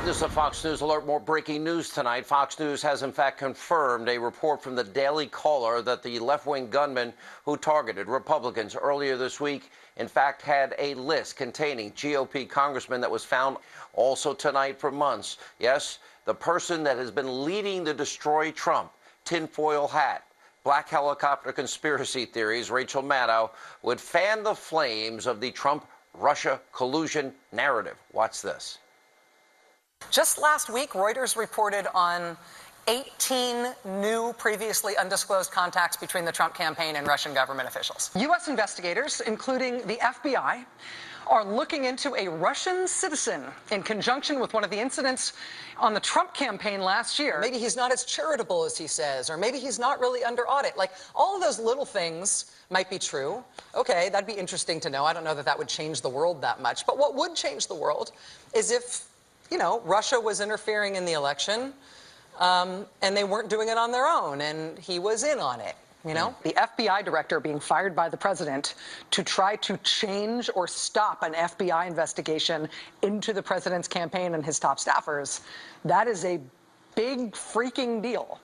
This is a Fox News Alert. More breaking news tonight. Fox News has, in fact, confirmed a report from the Daily Caller that the left-wing gunman who targeted Republicans earlier this week, in fact, had a list containing GOP congressmen that was found also tonight for months. Yes, the person that has been leading the Destroy Trump tinfoil hat, black helicopter conspiracy theories, Rachel Maddow, would fan the flames of the Trump-Russia collusion narrative. Watch this. Just last week, Reuters reported on 18 new, previously undisclosed contacts between the Trump campaign and Russian government officials. U.S. investigators, including the FBI, are looking into a Russian citizen in conjunction with one of the incidents on the Trump campaign last year. Maybe he's not as charitable as he says, or maybe he's not really under audit. Like, all of those little things might be true. Okay, that'd be interesting to know. I don't know that that would change the world that much. But what would change the world is if, you know, Russia was interfering in the election, and they weren't doing it on their own, and he was in on it, you know? The FBI director being fired by the president to try to change or stop an FBI investigation into the president's campaign and his top staffers, that is a big freaking deal.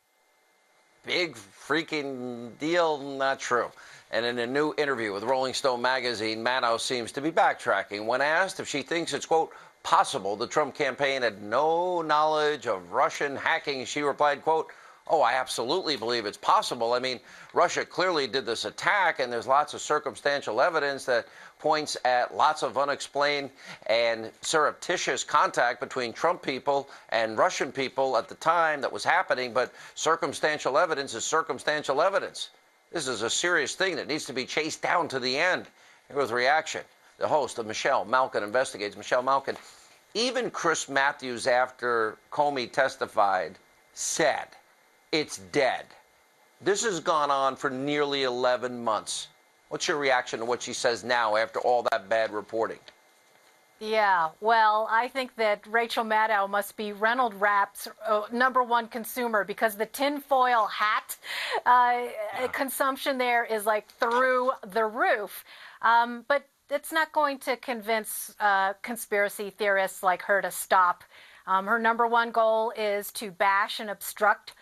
Big freaking deal, not true. And in a new interview with Rolling Stone magazine, Maddow seems to be backtracking. When asked if she thinks it's, quote, possible the Trump campaign had no knowledge of Russian hacking, she replied, quote, oh, I absolutely believe it's possible. I mean, Russia clearly did this attack, and there's lots of circumstantial evidence that points at lots of unexplained and surreptitious contact between Trump people and Russian people at the time that was happening, but circumstantial evidence is circumstantial evidence. This is a serious thing that needs to be chased down to the end. Here was the reaction. The host of Michelle Malkin Investigates, Michelle Malkin. Even Chris Matthews, after Comey testified, said it's dead. This has gone on for nearly 11 months. What's your reaction to what she says now after all that bad reporting? Yeah, well, I think that Rachel Maddow must be Reynolds Wrap's #1 consumer, because the tinfoil hat consumption there is like through the roof. But it's not going to convince conspiracy theorists like her to stop. Her #1 goal is to bash and obstruct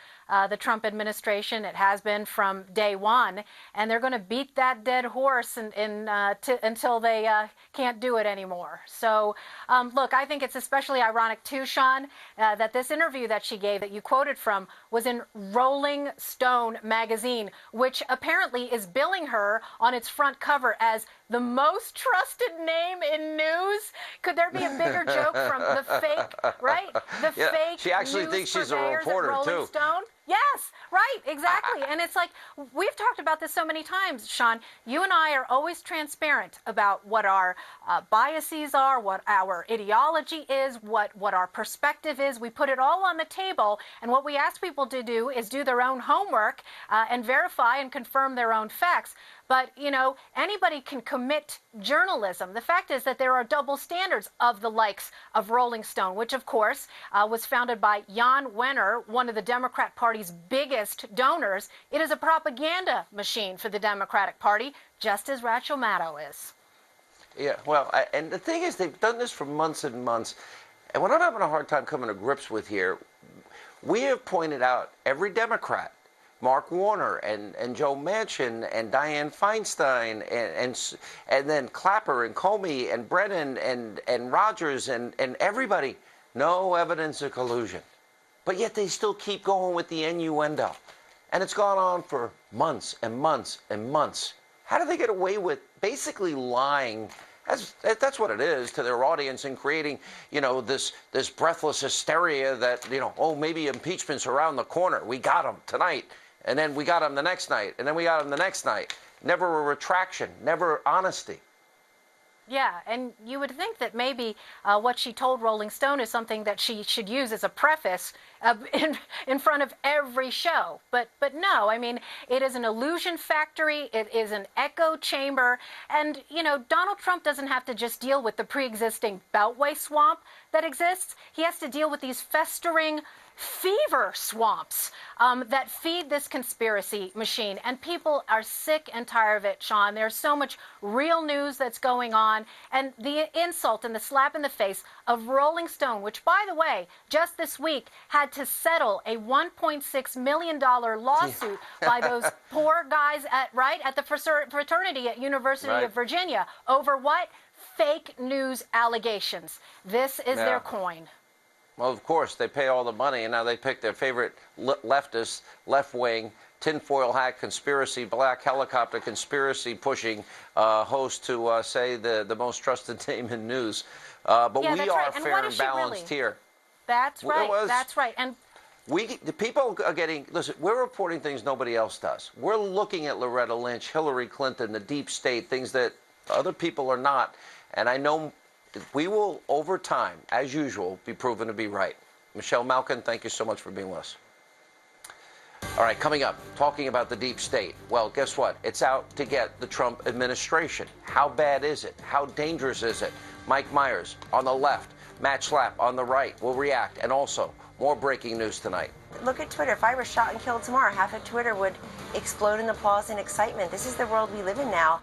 the Trump administration. It has been from day one, and they're going to beat that dead horse until they can't do it anymore. So, look, I think it's especially ironic, too, Sean, that this interview that she gave that you quoted from was in Rolling Stone magazine, which apparently is billing her on its front cover as the most trusted name in news. Could there be a bigger joke from the fake, right? The fake she actually news thinks she's a purveyors at reporter, Rolling too. Stone? Yes, right, exactly. And it's like, we've talked about this so many times, Sean. You and I are always transparent about what our biases are, what our ideology is, what our perspective is. We put it all on the table, and what we ask people to do is do their own homework and verify and confirm their own facts. But, you know, anybody can commit journalism. The fact is that there are double standards of the likes of Rolling Stone, which, of course, was founded by Jan Wenner, one of the Democrat Party's biggest donors. It is a propaganda machine for the Democratic Party, just as Rachel Maddow is. Yeah, well, and the thing is, they've done this for months and months. And what I'm having a hard time coming to grips with here, we have pointed out every Democrat, Mark Warner and Joe Manchin and Dianne Feinstein and then Clapper and Comey and Brennan and Rogers and everybody. No evidence of collusion. But yet they still keep going with the innuendo. And it's gone on for months and months and months. How do they get away with basically lying? That's what it is to their audience, and creating, you know, this breathless hysteria that, you know, oh, maybe impeachment's around the corner. We got him tonight. And then we got him the next night, and then we got him the next night. Never a retraction, never honesty. Yeah, and you would think that maybe what she told Rolling Stone is something that she should use as a preface in front of every show. But no, I mean, it is an illusion factory. It is an echo chamber. And, you know, Donald Trump doesn't have to just deal with the pre-existing Beltway swamp. that exists. He has to deal with these festering fever swamps that feed this conspiracy machine. And people are sick and tired of it, Sean. There's so much real news that's going on. And the insult and the slap in the face of Rolling Stone, which, by the way, just this week had to settle a $1.6 million lawsuit by those poor guys at the fraternity at University of Virginia over what? Fake news allegations. This is their coin. Well, of course, they pay all the money, and now they pick their favorite leftist, left-wing, tinfoil hat conspiracy, black helicopter conspiracy pushing host to say the most trusted name in news. But we are fair and balanced here. That's right. That's right. And the people are getting, listen, we're reporting things nobody else does. We're looking at Loretta Lynch, Hillary Clinton, the deep state, things that other people are not. And I know we will, over time, as usual, be proven to be right. Michelle Malkin, thank you so much for being with us. All right, coming up, talking about the deep state. Well, guess what? It's out to get the Trump administration. How bad is it? How dangerous is it? Mike Myers on the left, Matt Schlapp on the right will react. And also, more breaking news tonight. Look at Twitter. If I were shot and killed tomorrow, half of Twitter would explode in applause and excitement. This is the world we live in now.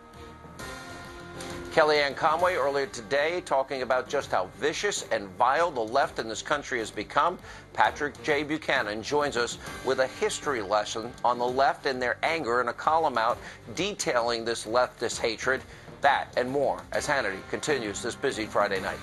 Kellyanne Conway earlier today talking about just how vicious and vile the left in this country has become. Patrick J. Buchanan joins us with a history lesson on the left and their anger in a column out detailing this leftist hatred. That and more as Hannity continues this busy Friday night.